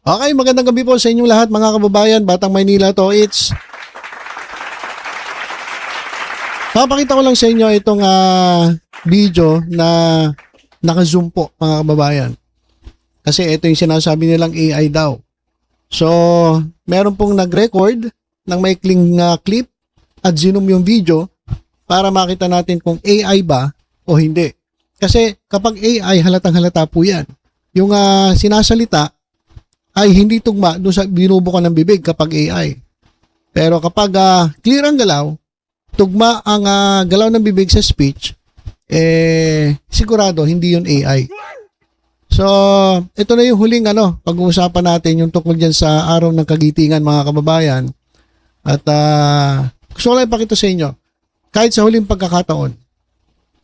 Okay, magandang gabi po sa inyong lahat mga kababayan. Batang Maynila to, it's... Papakita ko lang sa inyo itong video na naka-zoom po mga kababayan. Kasi ito yung sinasabi nilang AI daw. So, meron pong nag-record ng maikling clip at zoom yung video para makita natin kung AI ba o hindi. Kasi kapag AI, halatang halata po yan. Yung sinasalita ay hindi tugma doon sa binubukan ng bibig kapag AI. Pero kapag clear ang galaw, tugma ang galaw ng bibig sa speech, sigurado hindi yun AI. So, ito na yung huling pag-uusapan natin yung tungkol dyan sa araw ng kagitingan mga kababayan. At gusto ko lang ipakita sa inyo, kahit sa huling pagkakataon,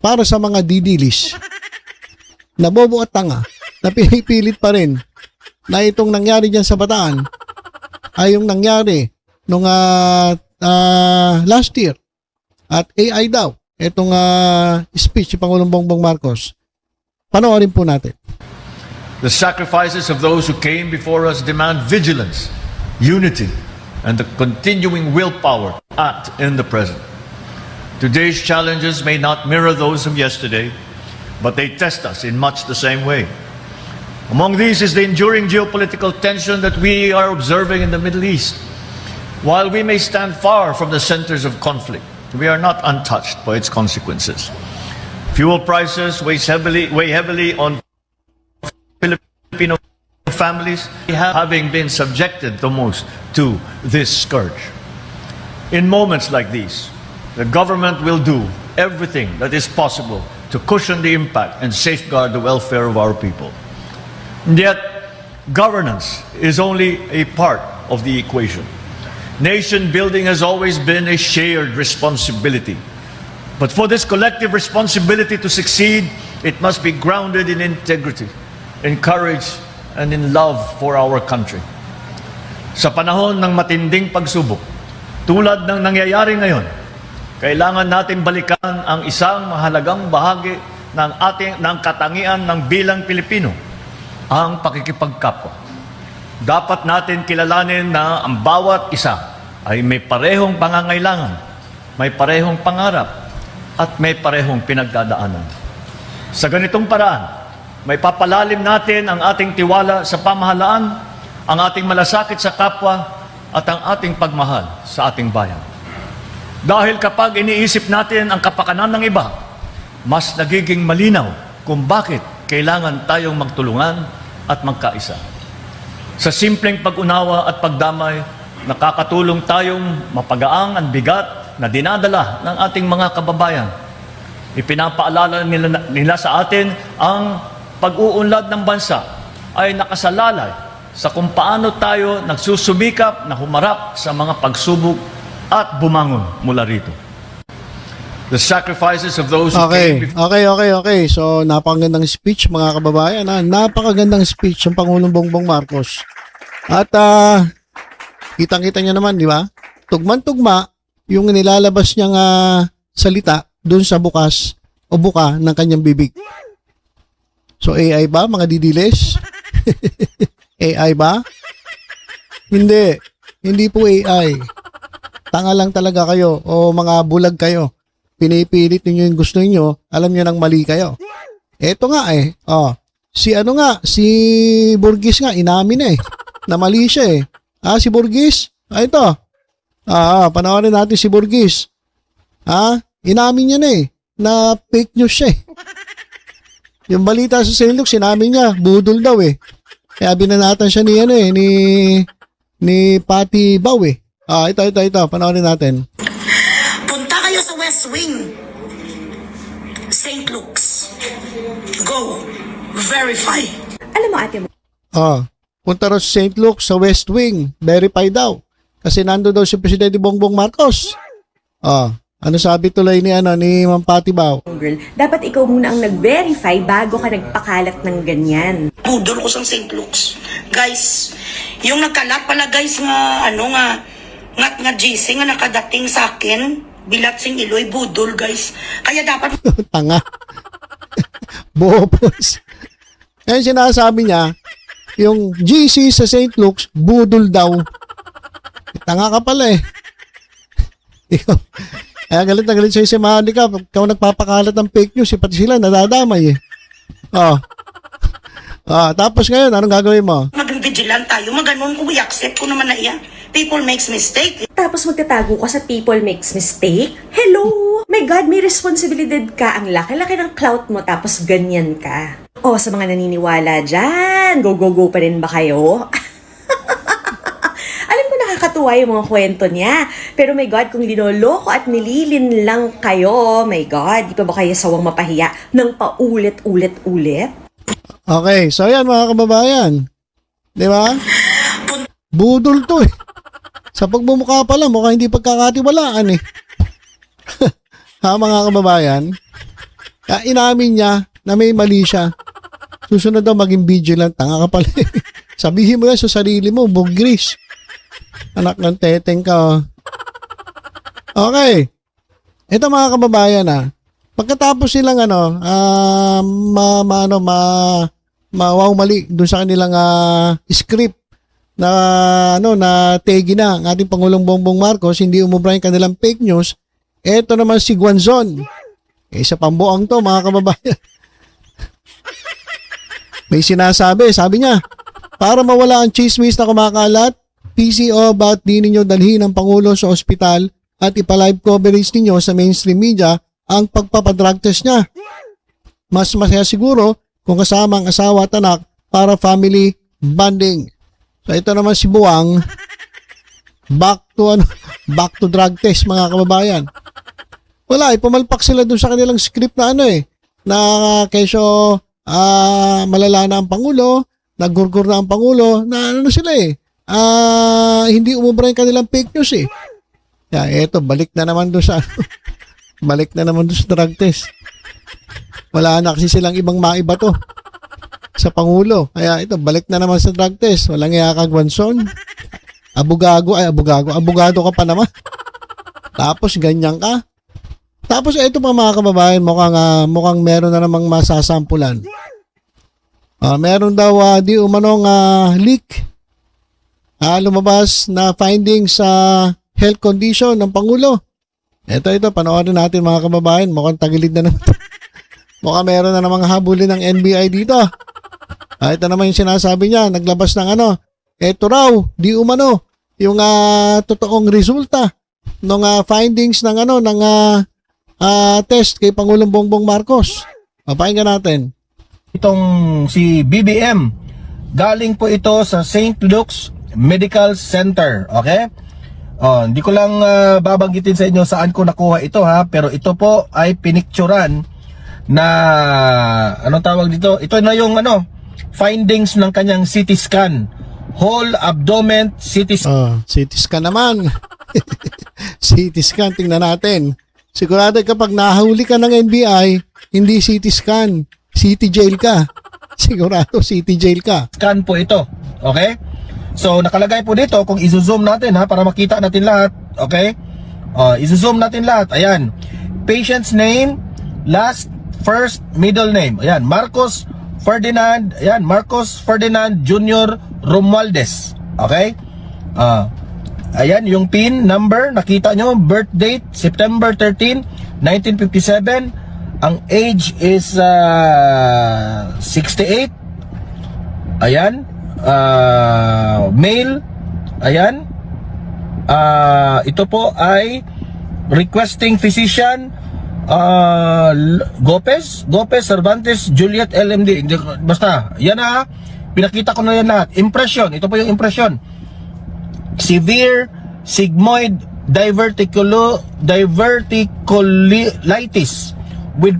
para sa mga didilis, na bobo at tanga, na pinipilit pa rin na itong nangyari dyan sa Bataan ay yung nangyari nung last year. At AI daw, itong speech ni Pangulong Bongbong Marcos. Panoorin po natin. The sacrifices of those who came before us demand vigilance, unity, and the continuing willpower to act in the present. Today's challenges may not mirror those of yesterday, but they test us in much the same way. Among these is the enduring geopolitical tension that we are observing in the Middle East. While we may stand far from the centers of conflict, we are not untouched by its consequences. Fuel prices weigh heavily on Filipino families, having been subjected the most to this scourge. In moments like these, the government will do everything that is possible to cushion the impact and safeguard the welfare of our people. And yet, governance is only a part of the equation. Nation building has always been a shared responsibility. But for this collective responsibility to succeed, it must be grounded in integrity, in courage, and in love for our country. Sa panahon ng matinding pagsubok, tulad ng nangyayari ngayon, kailangan natin balikan ang isang mahalagang bahagi ng katangian ng bilang Pilipino, ang pakikipagkapwa. Dapat natin kilalanin na ang bawat isa ay may parehong pangangailangan, may parehong pangarap, at may parehong pinagdadaanan. Sa ganitong paraan, may papalalim natin ang ating tiwala sa pamahalaan, ang ating malasakit sa kapwa, at ang ating pagmahal sa ating bayan. Dahil kapag iniisip natin ang kapakanan ng iba, mas nagiging malinaw kung bakit kailangan tayong magtulungan at magkaisa. Sa simpleng pag-unawa at pagdamay, nakakatulong tayong mapagaang ang bigat na dinadala ng ating mga kababayan. Ipinapaalala nila sa atin ang pag-uunlad ng bansa ay nakasalalay sa kung paano tayo nagsusumikap na humarap sa mga pagsubok at bumangon mula rito. The sacrifices of those who came before... Okay. So, napakagandang speech mga kababayan. Napakagandang speech ng Pangulong Bongbong Marcos. At kitang-kita niya naman, di ba? Tugman-tugma yung nilalabas niyang salita doon sa bukas o buka ng kanyang bibig. So, AI ba, mga didiles? AI ba? Hindi. Hindi po AI. Tanga lang talaga kayo o mga bulag kayo. Pinipilit ninyo yung gusto niyo, alam niyo nang mali kayo. Eto nga si Burgis nga, inamin na mali siya si Burgis, ito. Panoorin natin si Burgis. Inamin niya na fake news siya Yung balita sa St. Luke, sinabi niya, budol daw Kaya binanatan siya ni Patty Bao ito, panoorin natin. Sa West Wing, St. Luke's. Go. Verify. Alam mo ate mo. Punta raw sa St. Luke sa West Wing. Verify daw. Kasi nando daw si Presidente Bongbong Marcos. Ano sabi tuloy ni Ma'am Patty Bao? Girl, dapat ikaw muna ang nag-verify bago ka nagpakalat ng ganyan. Budol ko sa St. Luke's. Guys, yung nagkalat pala guys nga GC nga nakadating sa akin. Bilat sing Iloy, budol guys. Kaya dapat... Tanga. Bopos. Ngayon sinasabi niya, yung GC sa St. Luke's, budol daw. Tanga ka pala eh. Ikaw, kaya galit na galit sa'yo si Monica. Ikaw nagpapakalat ng fake news, pati sila nadadamay eh. Oh. Tapos ngayon, anong gagawin mo? Maging vigilant tayo, maganon ko, i-accept ko naman na yan. People makes mistake. Tapos magtatago ka sa people makes mistake? Hello! My God, may responsibilidad ka. Ang laki-laki ng clout mo tapos ganyan ka. O, sa mga naniniwala dyan, go pa rin ba kayo? Alam ko nakakatuwa yung mga kwento niya. Pero my God, kung linoloko at nililin lang kayo, my God, di pa ba kayo sawang mapahiya ng paulit-ulit-ulit? Okay, so yan mga kababayan. Di ba? Budol to eh. Sa pagmumukha pa lang, mukhang hindi pagkakatiwalaan eh. Ha mga kababayan? Inamin niya na may mali siya. Susunod daw maging vigilant. Tanga ka pala eh. Sabihin mo yan sa sarili mo, bugris. Anak ng teteng ka. Oh. Okay. Ito mga kababayan pagkatapos silang mali dun sa kanilang script na tegi na ang ating Pangulong Bongbong Marcos, hindi umubra yung kanilang fake news. Ito naman si Guanzon. Isa pambuang to mga kababayan. May sinasabi, sabi niya, para mawala ang chismis na kumakalat, PCO about di ninyo dalhin ang Pangulo sa ospital at ipalive coverage ninyo sa mainstream media ang pagpapadrug test niya. Mas masaya siguro kung kasama ang asawa at anak para family bonding. So ito naman si Buwang, back to drug test mga kababayan. Wala, pumalpak sila dun sa kanilang script na na kesyo malala na ang Pangulo, naggurgur na ang Pangulo, na sila hindi umubra yung kanilang fake news eh. Eto, balik na naman dun sa drug test. Wala na kasi silang ibang maiba to sa Pangulo. Kaya ito, balik na naman sa drug test. Walang iyakag Guanzon. Abogado ka pa naman. Tapos ganyan ka. Tapos ito pa mga kababayan, mukhang meron na namang masasampulan. Meron daw di umanong leak. Lumabas na findings sa health condition ng Pangulo. Ito, panoorin natin mga kababayan. Mukhang tagilid na naman. Mukhang meron na namang habulin ng NBI dito. Ito naman yung sinasabi niya, naglabas ng ito raw, di umano, yung totoong resulta ng findings ng test kay Pangulong Bongbong Marcos. Papakinggan natin. Itong si BBM, galing po ito sa St. Luke's Medical Center, okay? Hindi ko lang babanggitin sa inyo saan ko nakuha ito pero ito po ay pinicturan na anong tawag dito? Ito na yung findings ng kanyang CT scan. Whole abdomen CT scan. CT scan naman. CT scan, tingnan natin. Sigurado kapag nahuli ka ng NBI, hindi CT scan, CT jail ka. Sigurado CT jail ka. Scan po ito, okay? So nakalagay po dito, kung i-zoom natin para makita natin lahat, okay? I-zoom natin lahat. Ayan. Patient's name, last, first, middle name. Ayan, Marcos Ferdinand. Ayan, Marcos Ferdinand Jr. Romualdez. Okay? Ayan, yung PIN number, nakita nyo, birth date, September 13, 1957. Ang age is 68. Ayan. Male. Ayan. Ito po ay requesting physician Gopez Cervantes Juliet LMD. Basta, yan pinakita ko na yan lahat. Impression, ito po yung impression. Severe sigmoid diverticulitis with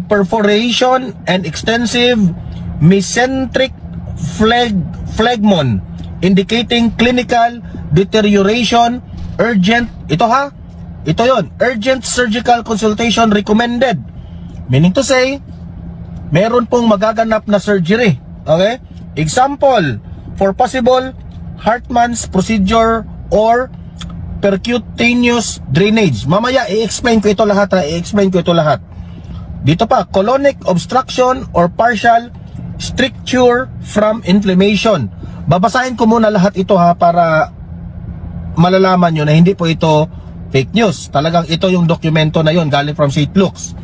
perforation and extensive mesenteric phlegmon indicating clinical deterioration. Urgent, ito yon, urgent surgical consultation recommended. Meaning to say, meron pong magaganap na surgery. Okay? Example, for possible Hartmann's procedure or percutaneous drainage. Mamaya i-explain ko ito lahat. Dito pa, colonic obstruction or partial stricture from inflammation. Babasahin ko muna lahat ito ha, para malalaman nyo na hindi po ito fake news. Talagang ito yung dokumento na yon, galing from St. Luke's.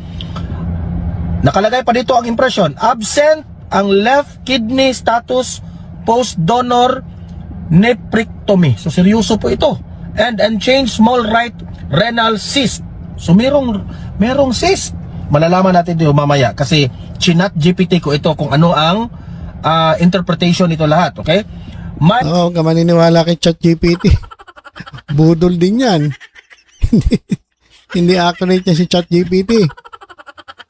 Nakalagay pa dito ang impression: absent ang left kidney status post-donor nephrectomy. So seryoso po ito. And unchanged small right renal cyst. So merong cyst. Malalaman natin ito mamaya kasi chinat GPT ko ito kung ano ang interpretation nito lahat. Okay? Oo, ka maniniwala kay ChatGPT. Budol din yan. Hindi accurate niya si ChatGPT.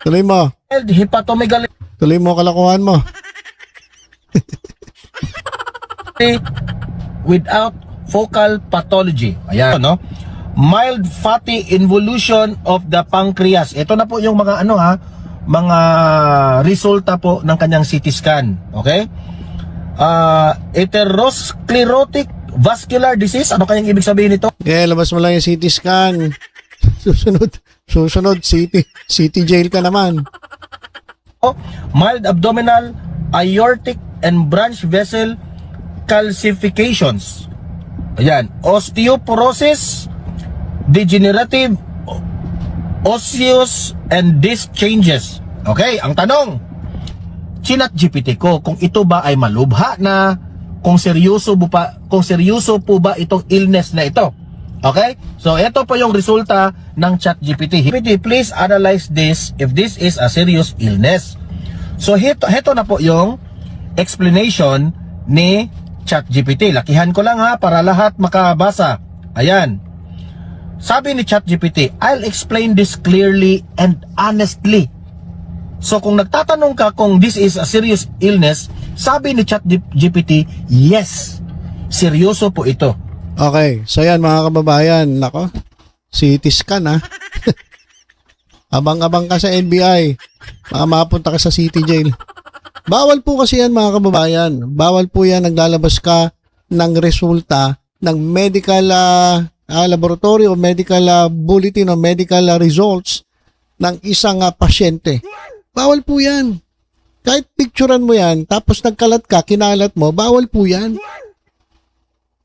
Tuloy mo. Hepatomegaly Tuloy mo kalakuhan mo. without focal pathology. Ayan, no? Mild fatty involution of the pancreas. Ito na po yung mga mga resulta po ng kanyang CT scan. Okay? Atherosclerotic vascular disease. Ano kayang ibig sabihin nito? Okay, labas mo lang yung CT scan. Susunod, city jail ka naman. Mild abdominal aortic and branch vessel calcifications. Ayan. Osteoporosis, degenerative osseous and disc changes. Okay, ang tanong, chinat GPT ko kung ito ba ay malubha na, kung seryoso po ba itong illness na ito. Okay? So ito po yung resulta ng ChatGPT. GPT, please analyze this if this is a serious illness. So heto na po yung explanation ni ChatGPT. Lakihan ko lang ha para lahat makabasa. Ayan. Sabi ni ChatGPT, I'll explain this clearly and honestly. So kung nagtatanong ka kung this is a serious illness, sabi ni ChatGPT, yes, seryoso po ito. Okay, so yan mga kababayan, nako, CT scan ha. Abang-abang ka sa NBI, mapunta ka sa city jail. Bawal po kasi yan mga kababayan, bawal po yan naglalabas ka ng resulta ng medical laboratory o medical bulletin o medical results ng isang pasyente. Bawal po yan. Kahit picturean mo yan, tapos nagkalat ka, kinalat mo, bawal po yan.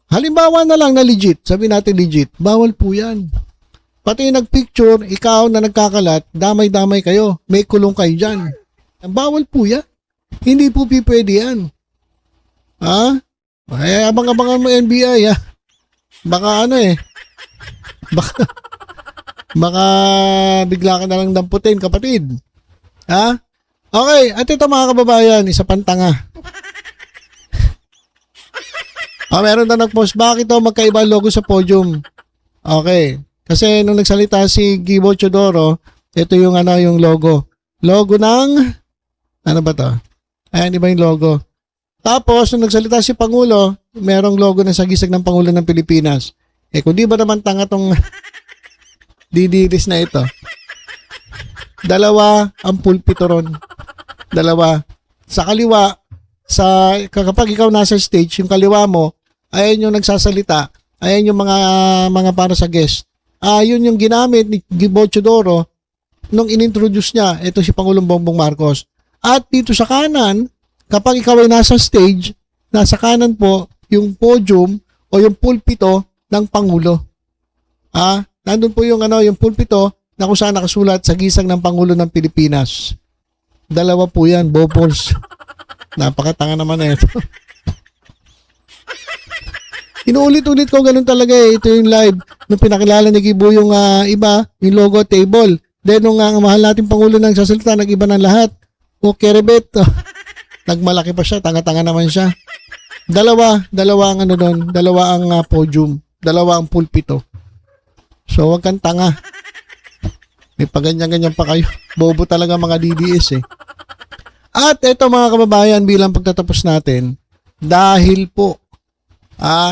Halimbawa na lang na legit, sabi natin legit, bawal po yan. Pati nagpicture, ikaw na nagkakalat, damay-damay kayo, may kulong kayo dyan. Bawal po yan. Hindi po pwede yan. Ha? Ay, abang-abangan mo NBI ha. Baka baka bigla ka na lang damputin, kapatid. Ha? Okay, at ito mga kababayan, isa pantanga. Meron na nag-post, bakit ito magkaiba logo sa podium? Okay, kasi nung nagsalita si Gibo Chodoro, ito yung yung logo. Logo ng, ano ba to? Ayan, di ba yung logo? Tapos, nung nagsalita si Pangulo, merong logo na sagisag ng Pangulo ng Pilipinas. Kung di ba naman tanga tong didiris na ito? Dalawa ang pulpito ron. Dalawa. Sa kaliwa, kapag ikaw nasa stage, yung kaliwa mo, ayan yung nagsasalita, ayan yung mga para sa guest. Yun yung ginamit ni Gibo Chodoro nung inintroduce niya, ito si Pangulong Bongbong Marcos. At dito sa kanan, kapag ikaw ay nasa stage, nasa kanan po yung podium o yung pulpito ng Pangulo. Nandun po yung yung pulpito na kung saan nakasulat sa gisag ng Pangulo ng Pilipinas. Dalawa po yan, Bopols. Napakatanga naman ito. Inuulit-ulit ko ganun talaga eh. Ito yung live nung pinakilala ni Gibo yung iba, yung logo table. Then nung mahal natin Pangulo ng sasalita, nag-iba ng lahat. O kerebet. Nagmalaki pa siya, tanga-tanga naman siya. Dalawa ang doon, dalawa ang podium, dalawa ang pulpito. So wag kang tanga. May paganyan-ganyan pa kayo. Bobo talaga mga DDS eh. At ito mga kababayan, bilang pagtatapos natin, dahil po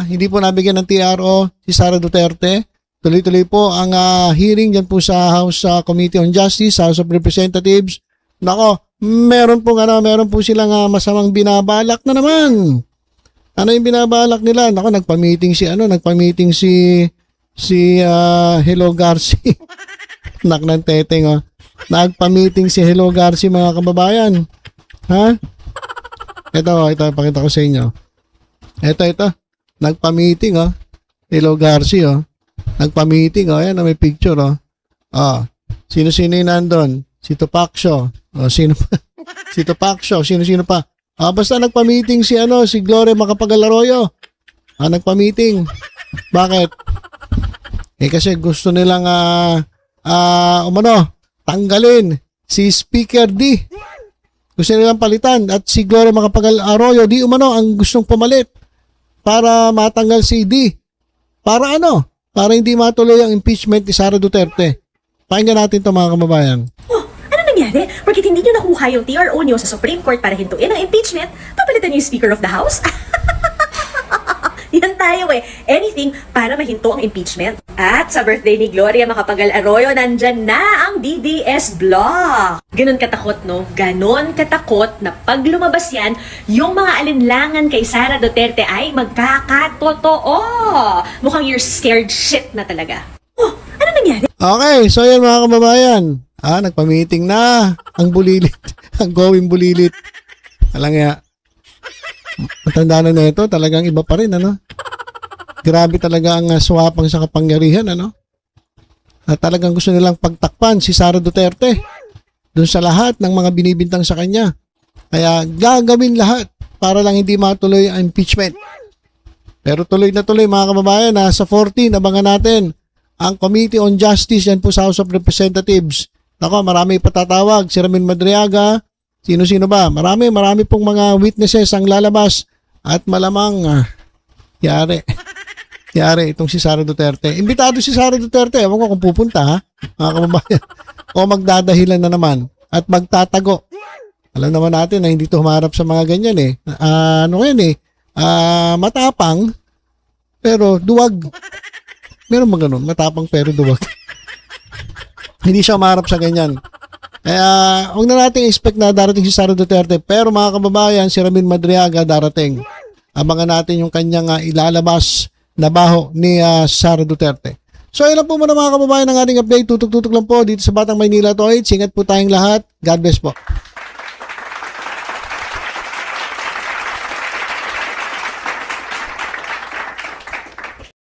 hindi po nabigyan ng TRO si Sara Duterte, tuloy-tuloy po ang hearing dyan po sa House Committee on Justice, House of Representatives. Nako, meron po silang masamang binabalak na naman. Ano yung binabalak nila? Nako, nagpa-meeting si Hello Garci. Nak ng teteng Nagpa-meeting si Hello Garci mga kababayan. Ha? Ito, pakita ko sa inyo. Ito. Nagpa-meeting, oh. Hello, Garcia, oh. Nagpa-meeting, oh. Ayan, may picture, oh. Sino-sino yung nandun? Si Tupac-Sho. Sino pa? Si Tupac-Sho. Sino-sino pa? Basta nagpa-meeting si Gloria Macapagal-Arroyo. Nagpa-meeting. Bakit? Kasi gusto nilang tanggalin si Speaker D. Gusto nilang palitan at si Gloria Macapagal-Arroyo di ang gustong pumalit para matanggal si D. Para Para hindi matuloy ang impeachment ni Sara Duterte. Pakinggan natin ito mga kababayan. Ano nangyari? Bakit hindi nyo nakuha yung TRO nyo sa Supreme Court para hintuin ang impeachment? Papalitan nyo yung Speaker of the House? Yan tayo Anything para mahinto ang impeachment. At sa birthday ni Gloria Macapagal-Arroyo, nandyan na ang DDS Block. Ganon katakot, no? Ganon katakot na pag lumabas yan, yung mga alinlangan kay Sara Duterte ay magkakatotoo. Mukhang you're scared shit na talaga. Ano nangyari? Okay, so yan mga kababayan. Nagpa-meeting na ang bulilit. Ang going bulilit. Alang nga. Matanda na ito, talagang iba pa rin, Grabe talaga ang swapang sa kapangyarihan, At talagang gusto nilang pagtakpan si Sara Duterte doon sa lahat ng mga binibintang sa kanya. Kaya gagawin lahat para lang hindi matuloy ang impeachment. Pero tuloy na tuloy mga kababayan, sa 14, abangan natin ang Committee on Justice yan po sa House of Representatives. Marami patatawag, si Ramin Madriaga, sino-sino ba? Marami pong mga witnesses ang lalabas at malamang yari itong si Sara Duterte. Imbitado si Sara Duterte, ewan ko kung pupunta mga kababayan, o magdadahilan na naman at magtatago. Alam naman natin na hindi to humarap sa mga ganyan matapang pero duwag. Meron ba ganun? Matapang pero duwag. Hindi siya humarap sa ganyan. Kaya huwag na natin expect na darating si Sara Duterte. Pero mga kababayan, si Ramin Madriaga darating. Abangan natin yung kanyang ilalabas na baho ni Sara Duterte. So ayun lang po muna mga kababayan ng ating update. Tutok-tutok lang po dito sa Batang Maynila to. Ingat po tayong lahat. God bless po.